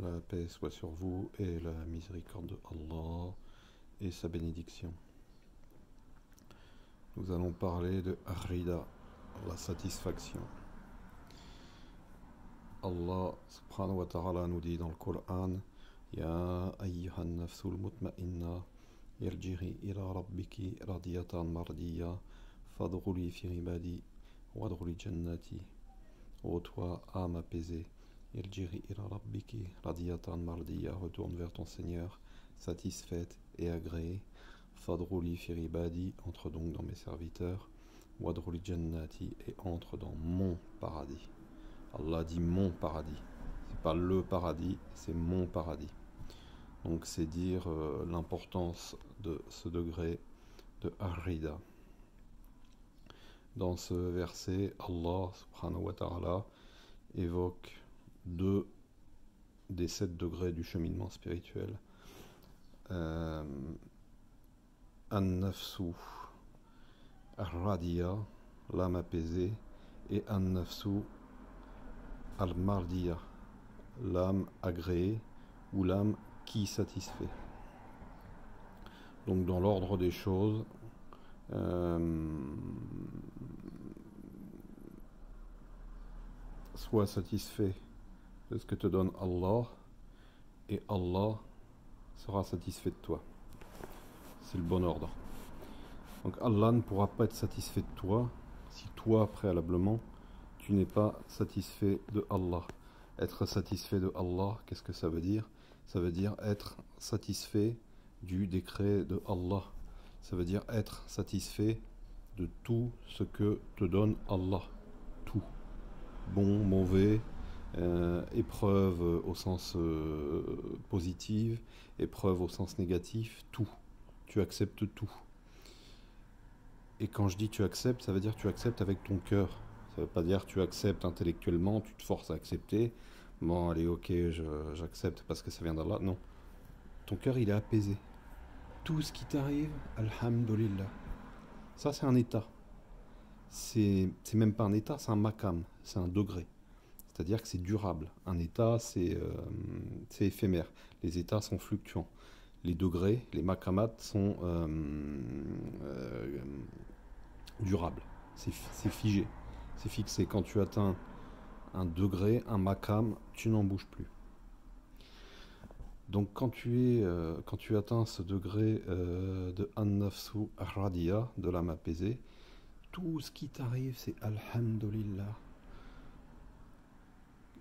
La paix soit sur vous et la miséricorde de Allah et sa bénédiction. Nous allons parler de Rida, la satisfaction. Allah subhanahu wa ta'ala nous dit dans le Coran: Ya ayyuhan nafsul mutma'inna irji'i ila rabbiki radiyatan mardiya fadkhuli fi ibadi wadkhuli jannati. Ô toi, âme apaisée, irji'i ila rabbiki radiyatan mardiya, retourne vers ton Seigneur, satisfaite et agréée. Fadkhuli fi ibadi, entre donc dans mes serviteurs. Wadkhuli jannati, et entre dans mon paradis. Allah dit mon paradis. C'est pas le paradis, c'est mon paradis. Donc c'est dire l'importance de ce degré de Ar-Rida. Dans ce verset, Allah subhanahu wa ta'ala évoque 2 des 7 degrés du cheminement spirituel. An-Nafsu Ar-Radiya, l'âme apaisée, et An-Nafsu Al-Mardiya, l'âme agréée ou l'âme qui satisfait. Donc dans l'ordre des choses, sois satisfait de ce que te donne Allah, et Allah sera satisfait de toi. C'est le bon ordre. Donc Allah ne pourra pas être satisfait de toi si toi, préalablement, tu n'es pas satisfait de Allah. Être satisfait de Allah, qu'est-ce que ça veut dire? Ça veut dire être satisfait du décret de Allah. Ça veut dire être satisfait de tout ce que te donne Allah. Tout. Bon, mauvais, épreuve au sens positif, épreuve au sens négatif, tout. Tu acceptes tout. Et quand je dis tu acceptes, ça veut dire tu acceptes avec ton cœur. Ça veut pas dire tu acceptes intellectuellement, tu te forces à accepter. Bon, allez, ok, j'accepte parce que ça vient d'Allah. Non. Ton cœur, il est apaisé. Tout ce qui t'arrive, alhamdulillah. Ça, c'est un état. C'est même pas un état, c'est un makam, c'est un degré. C'est-à-dire que c'est durable. Un état, c'est éphémère. Les états sont fluctuants. Les degrés, les makamats sont durables. C'est figé. C'est fixé. Quand tu atteins un degré, un makam, tu n'en bouges plus. Donc quand tu atteins ce degré de An-Nafsu Ar-Radiya, de l'âme apaisée, tout ce qui t'arrive, c'est alhamdulillah.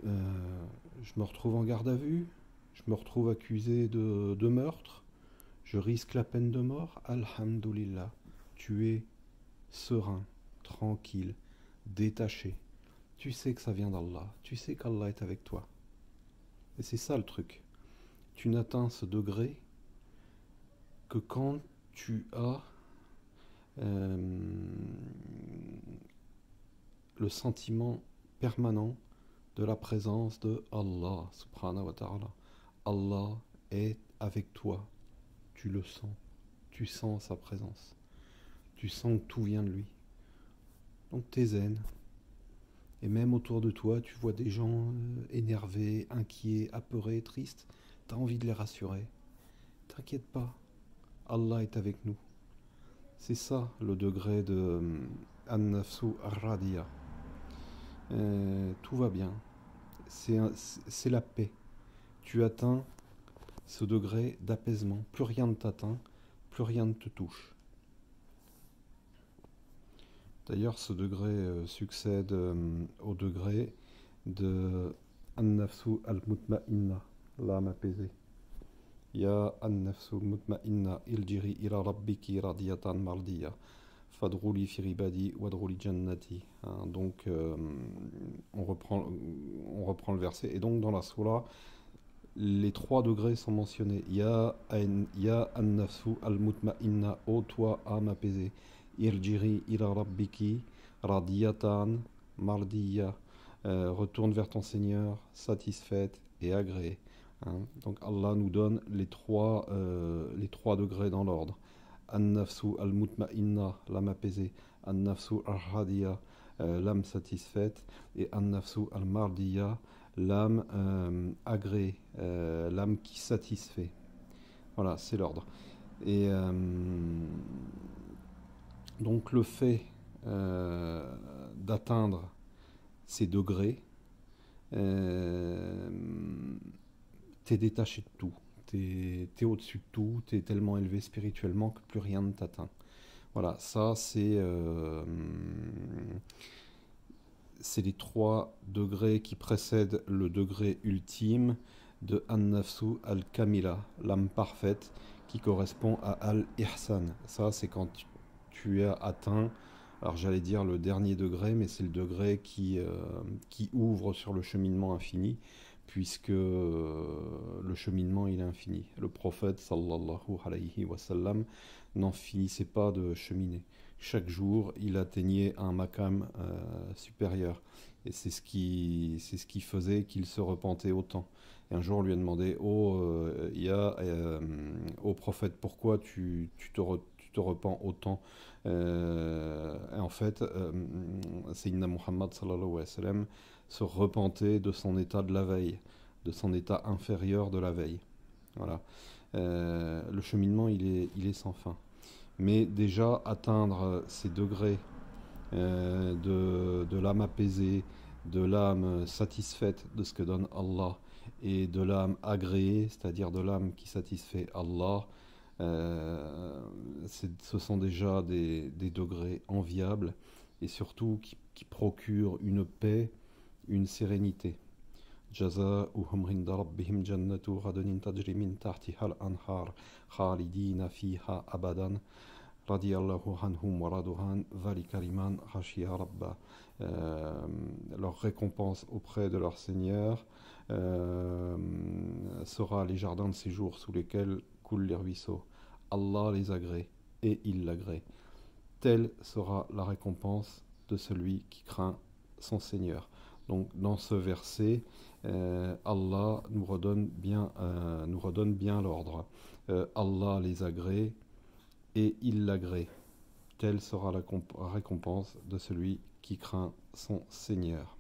Je me retrouve en garde à vue, je me retrouve accusé de meurtre, je risque la peine de mort, alhamdulillah. Tu es serein, tranquille, détaché. Tu sais que ça vient d'Allah, tu sais qu'Allah est avec toi. Et c'est ça le truc. Tu n'atteins ce degré que quand tu as le sentiment permanent de la présence de Allah subhanahu wa ta'ala. Allah est avec toi. Tu le sens. Tu sens sa présence. Tu sens que tout vient de lui. Donc t'es zen. Et même autour de toi, tu vois des gens énervés, inquiets, apeurés, tristes. T'as envie de les rassurer. T'inquiète pas. Allah est avec nous. C'est ça le degré de An-Nafsu Ar-Radiya. Tout va bien. C'est la paix. Tu atteins ce degré d'apaisement. Plus rien ne t'atteint, plus rien ne te touche. D'ailleurs, ce degré succède au degré de An-Nafsu al-Mutma'inna, l'âme apaisée. Ya An-Nafsu al-Mutma'inna irji'i ila rabbiki radiyatan mardiya fadkhuli fi ibadi wadkhuli jannati. Donc on reprend le verset, et donc dans la sourate, les 3 degrés sont mentionnés. Ya An-Nafsu al-Mutma'inna, ô toi âme apaisée. Irjiri ila rabbiki radiyatan mardiya, retourne vers ton Seigneur, satisfaite et agréée. Donc Allah nous donne les trois degrés dans l'ordre. An-Nafsu al-Mutma'inna, l'âme apaisée. An-Nafsu al-Radiya, l'âme satisfaite. Et An-Nafsu al-Mardiya, l'âme agréée, l'âme qui satisfait. Voilà, c'est l'ordre. Et donc le fait d'atteindre ces degrés, t'es détaché de tout. T'es au-dessus de tout, t'es tellement élevé spirituellement que plus rien ne t'atteint. Voilà, ça c'est les 3 degrés qui précèdent le degré ultime de An-Nafsu al-Kamila, l'âme parfaite, qui correspond à Al-Ihsan. Ça, c'est quand tu as atteint, alors j'allais dire le dernier degré, mais c'est le degré qui ouvre sur le cheminement infini, puisque le cheminement il est infini. Le prophète sallallahu alayhi wa sallam n'en finissait pas de cheminer. Chaque jour, il atteignait un maqam supérieur. Et c'est ce qui faisait qu'il se repentait autant. Et un jour, on lui a demandé, ô prophète, pourquoi tu te repens autant? Et en fait, Sayyidina Muhammad sallallahu alayhi wa sallam se repentait de son état de la veille, de son état inférieur de la veille. Voilà. Le cheminement, il est sans fin. Mais déjà, atteindre ces degrés de l'âme apaisée, de l'âme satisfaite de ce que donne Allah, et de l'âme agréée, c'est-à-dire de l'âme qui satisfait Allah, ce sont déjà des degrés enviables, et surtout qui procurent une paix, une sérénité. جزاؤهم عند ربهم جنة عدن تجري من تحتها الأنهار خالدين فيها أبدا رضي الله عنهم ورضوا عنه ذلك لمن خشي ربه. Leur récompense auprès de leur Seigneur sera les jardins de séjour sous lesquels coulent les ruisseaux. Allah les agrée et il l'agrée. Telle sera la récompense de celui qui craint son Seigneur. Donc dans ce verset, Allah nous redonne bien l'ordre. Allah les agrée et il l'agrée. Telle sera la récompense de celui qui craint son Seigneur.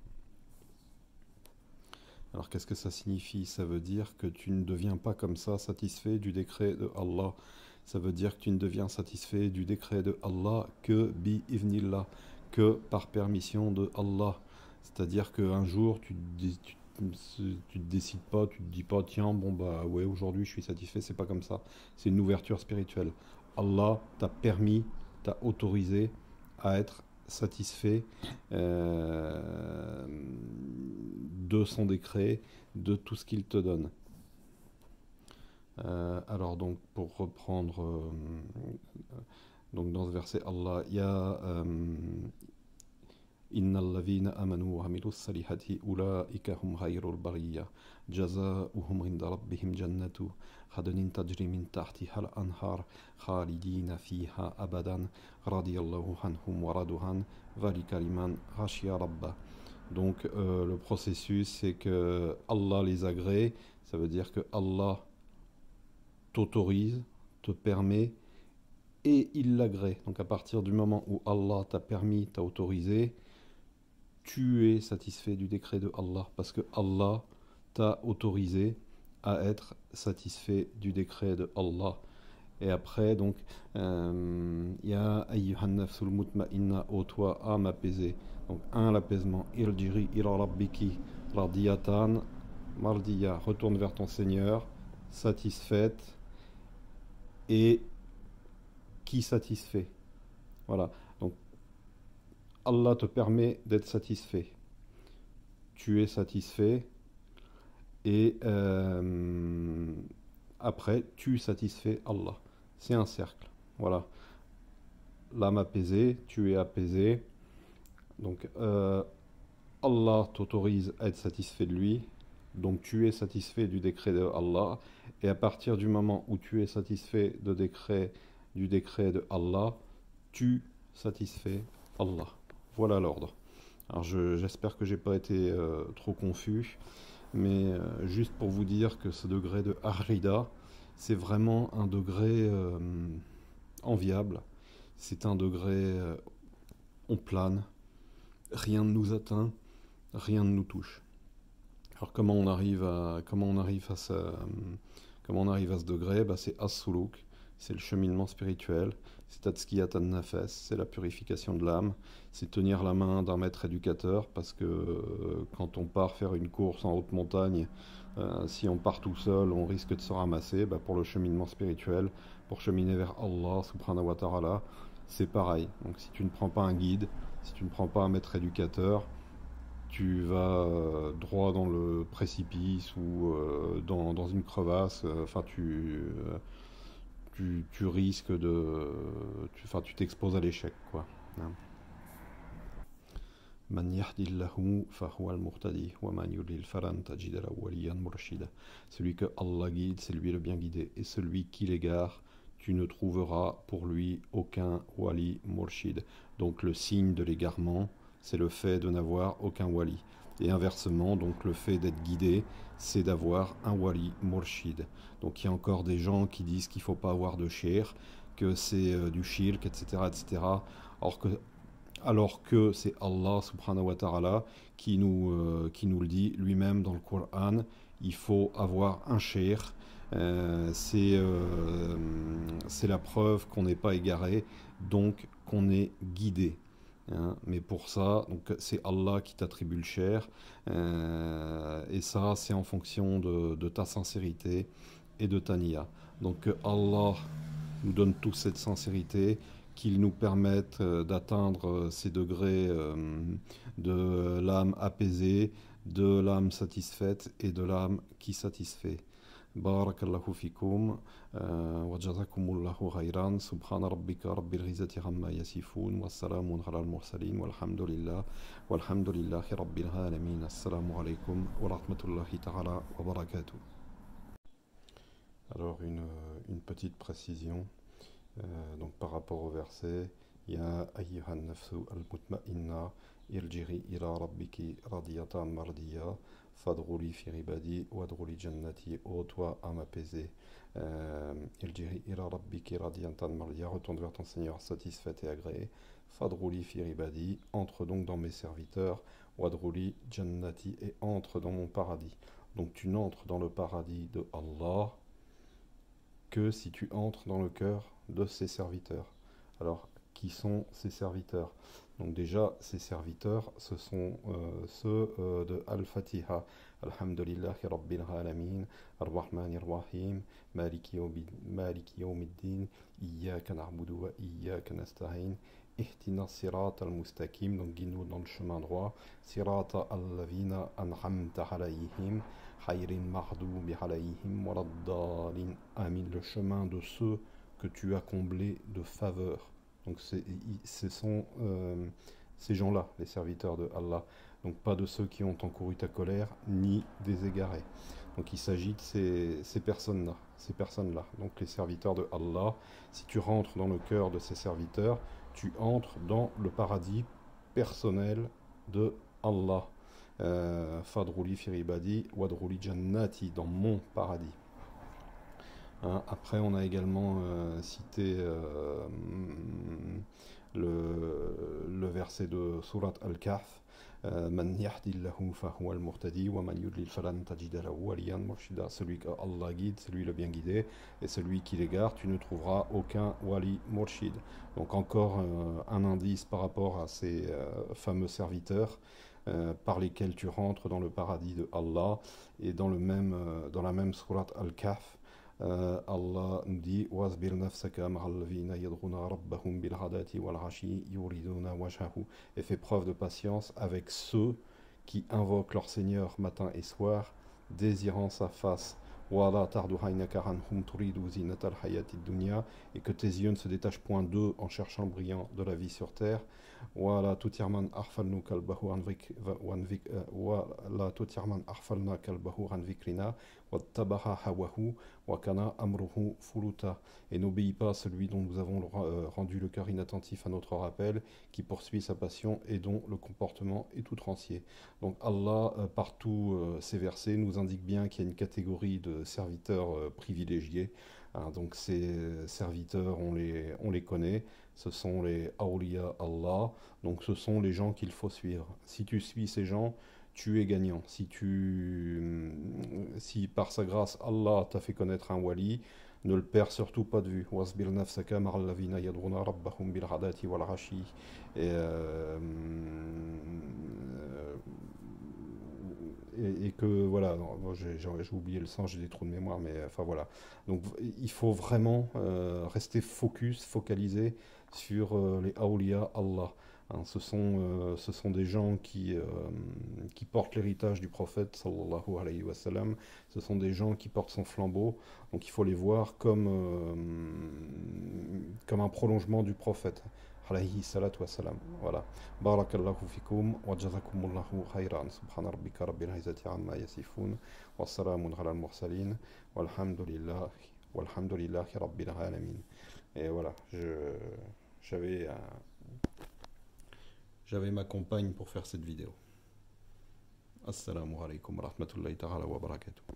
Alors qu'est-ce que ça signifie? Ça veut dire que tu ne deviens pas comme ça satisfait du décret de Allah. Ça veut dire que tu ne deviens satisfait du décret de Allah que bi-ivnillah, que par permission de Allah. C'est-à-dire qu'un jour, tu te décides pas, tu te dis pas, tiens, bon bah ouais, aujourd'hui je suis satisfait, c'est pas comme ça. C'est une ouverture spirituelle. Allah t'a permis, t'a autorisé à être satisfait de son décret, de tout ce qu'il te donne. Alors donc pour reprendre donc dans ce verset Allah il y a Innal ladhina amanu wa amilus salihati ulaika hum khayrul bariyya jazaohum 'inda rabbihim jannatu adnin tajri min tahtiha al-anhar khalidina fiha abadan radiyallahu anhum wa radu an dhalika liman khashiya rabbah. Donc le processus c'est que Allah les agrée, ça veut dire que Allah t'autorise, te permet et il l'agrée. Donc à partir du moment où Allah t'a permis, t'a autorisé, tu es satisfait du décret de Allah parce que Allah t'a autorisé à être satisfait du décret de Allah. Et après, donc, Ya ayyuhan nafsul mutma'inna, ô toi, âme apaisée. Donc, l'apaisement. Irjiri ila rabbiki radiyatan mardiya. Retourne vers ton Seigneur, satisfaite et qui satisfait. Voilà. Donc, Allah te permet d'être satisfait. Tu es satisfait et après, tu satisfais Allah. C'est un cercle. Voilà. L'âme apaisée, tu es apaisé. Donc, Allah t'autorise à être satisfait de lui. Donc, tu es satisfait du décret de Allah. Et à partir du moment où tu es satisfait du décret de Allah, tu satisfais Allah. Voilà l'ordre. Alors j'espère que j'ai pas été trop confus, mais juste pour vous dire que ce degré de Harida, c'est vraiment un degré enviable. C'est un degré, on plane, rien ne nous atteint, rien ne nous touche. Alors comment on arrive à ce degré? Bah, c'est as-suluk, c'est le cheminement spirituel, c'est tazkiyat an-nafs, c'est la purification de l'âme, c'est tenir la main d'un maître éducateur, parce que quand on part faire une course en haute montagne, si on part tout seul, on risque de se ramasser. Bah, pour le cheminement spirituel, pour cheminer vers Allah subhanahu wa ta'ala, c'est pareil. Donc si tu ne prends pas un guide, si tu ne prends pas un maître éducateur, tu vas droit dans le précipice ou dans une crevasse. Enfin, tu risques de. Enfin, tu t'exposes à l'échec, quoi. Hein. Man yahdillahu fahuwa al-muhtadi wa man yudlil falan tajida lahu waliyan murshida. Celui que Allah guide, c'est lui le bien guidé. Et celui qui l'égare, tu ne trouveras pour lui aucun wali murshid. Donc le signe de l'égarement, c'est le fait de n'avoir aucun wali. Et inversement, donc le fait d'être guidé, c'est d'avoir un wali murshid. Donc il y a encore des gens qui disent qu'il ne faut pas avoir de shir, que c'est du shirk, etc., etc. Alors que c'est Allah subhanahu wa ta'ala qui nous le dit lui-même dans le Coran. Il faut avoir un shir. C'est la preuve qu'on n'est pas égaré, donc qu'on est guidé. Hein. Mais pour ça, donc c'est Allah qui t'attribue le shir. Et ça, c'est en fonction de ta sincérité et de ta niya. Donc que Allah nous donne tous cette sincérité, qu'il nous permette d'atteindre ces degrés de l'âme apaisée, de l'âme satisfaite et de l'âme qui satisfait. Barakallahu fikum wa jazakumullahu khairan. Subhana rabbika rabbil izzati amma yasifun wa salamun ala al-mursalin walhamdulillahi rabbil alamin. Assalamu alaikum wa rahmatullahi ta'ala wa barakatuh. Alors une petite précision. Donc par rapport au verset, Ya ayyuhan nafsu al-mutma'inna irjiri ila rabbiki radiyatan mardiya fadrouli fi ribadi wadrouli jannati. Ô toi âme apaisée, irjiri ila rabbiki radiyatan mardiya, retourne vers ton Seigneur satisfaite et agréée. Fadrouli fi ribadi, entre donc dans mes serviteurs. Wadrouli jannati, et entre dans mon paradis. Donc tu n'entres dans le paradis de Allah que si tu entres dans le cœur de ses serviteurs. Alors, qui sont ces serviteurs? Donc déjà, ces serviteurs, ce sont ceux de Al-Fatiha. Alhamdulillahi Rabbil Alamin, Ar-Rahman Ar-Rahim, Maliki Yawmiddin, Iyyaka na'budu wa Iyyaka nasta'in, Ihtina Sirat al-Mustaqim, donc guide-nous dans le chemin droit, Sirata al-Lavina an'amta alayhim, Hayrin Mardoubi alayhim waladdalin. Amin, le chemin de ceux que tu as comblés de faveur. Donc ce sont ces gens-là, les serviteurs de Allah. Donc pas de ceux qui ont encouru ta colère, ni des égarés. Donc il s'agit de ces personnes-là. Donc les serviteurs de Allah. Si tu rentres dans le cœur de ces serviteurs, tu entres dans le paradis personnel de Allah. Fadrouli firibadi, wadrouli jannati, dans mon paradis. Hein, après, on a également cité le verset de Surat Al-Kahf. Man yahdillahu fahuwa al-muhtadi wa man yudlil falan tajida lahu waliyan murshida. Celui que Allah guide, c'est lui le bien guidé, et celui qui l'égare, tu ne trouveras aucun wali murshid. Donc encore un indice par rapport à ces fameux serviteurs par lesquels tu rentres dans le paradis de Allah. Et dans la même Surat Al-Kahf, Allah nous dit Wasbir nafsaka ma'allavina yadruna rabbahum bil ghadati wal ashi yuriduna wajhahu, et fais preuve de patience avec ceux qui invoquent leur Seigneur matin et soir, désirant sa face. Wala tardu aynaka anhum turidu zinata al hayati dunya, et que tes yeux ne se détachent point d'eux en cherchant le brillant de la vie sur terre. Wala tutirman arfalnu kalbahu an vikrina wattabaha hawahu wa kana amruhu furuta. Et n'obéis pas à celui dont nous avons rendu le cœur inattentif à notre rappel, qui poursuit sa passion et dont le comportement est outrancier. Donc Allah, par tous ces versets, nous indique bien qu'il y a une catégorie de serviteurs privilégiés. Hein, donc ces serviteurs, on les connaît, ce sont les awliya Allah, donc ce sont les gens qu'il faut suivre. Si tu suis ces gens, tu es gagnant. Si par sa grâce, Allah t'a fait connaître un wali, ne le perds surtout pas de vue. Wasbir nafsaka ma'al ladhina yad'una rabbahum bil ghadati wal 'ashi. Et, et que voilà, non, moi, j'ai oublié le sens, j'ai des trous de mémoire, mais enfin voilà. Donc il faut vraiment rester focalisé sur les awliya Allah. Hein, ce sont des gens qui portent l'héritage du prophète sallallahu alayhi wa sallam. Ce sont des gens qui portent son flambeau. Donc il faut les voir comme un prolongement du prophète alayhi salatu wa salam. Voilà. Barakallahu fikum wa jazakumullahu khayran. Subhana rabbika rabbil izzati amma yasifun. Wa salamun ala al-mursalin. Walhamdulillahi rabbil alamin. Et voilà, j'avais j'avais ma compagne pour faire cette vidéo. Assalamu alaikum wa rahmatullahi ta'ala wa barakatuh.